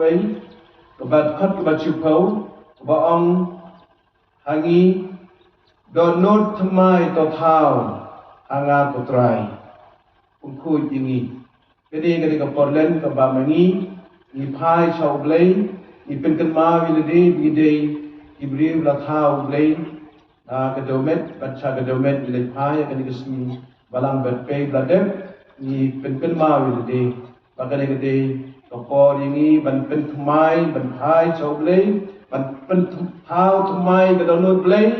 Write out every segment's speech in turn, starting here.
kebat khat kebat chupau ba ong hangi do not thamai to thau anga putrai ungku jingi kini kini ke Portland ke Bamangi ni phai chau blai ni penkan ma wilde bidei ibri la thau blai ke domet bacha ke domet bilai phai kini ke sini balang berpe bladem ni penkan ma wilde bagane ke Kapor ini ban pen thumai ban hai chau blai ban pen thau thumai ke donut blai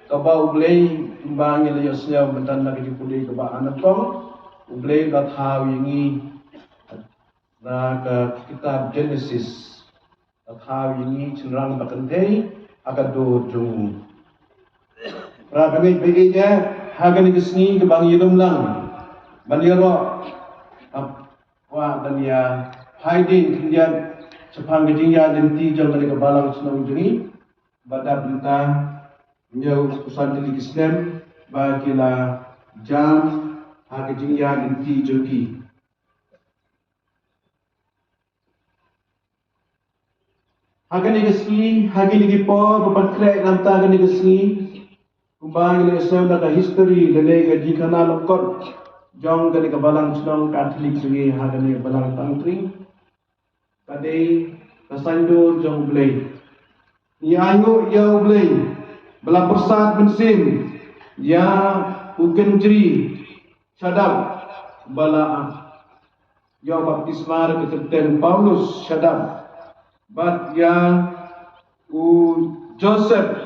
ke bau blai timbang ile yosnya bentan nak di pulih ke ba anatong blai ka thau ini na ke kitab Genesis ka thau ini cenrang bakandei akado jung pra bagi beginya hagan kesni ke bang yidum lang ban yero wa dan ya Haidin kemudian sepang kejingnya jenti jang dari kebalang senang jeni badab bentang nyau usan dari Islam bagilah jam kejingnya jenti jogi hagan lagi po berpakrek nanta hagan lagi kumbang ile Islam ada history lele gaji kana lokot jong dari kebalang senang Katolik jogi hagan ni kebalang tangtring kadai kasandur jong blai ni ayu ya blai bela persat bensin ya uken jeri syadab bala ya baptismar ke Paulus syadab bat ya u Joseph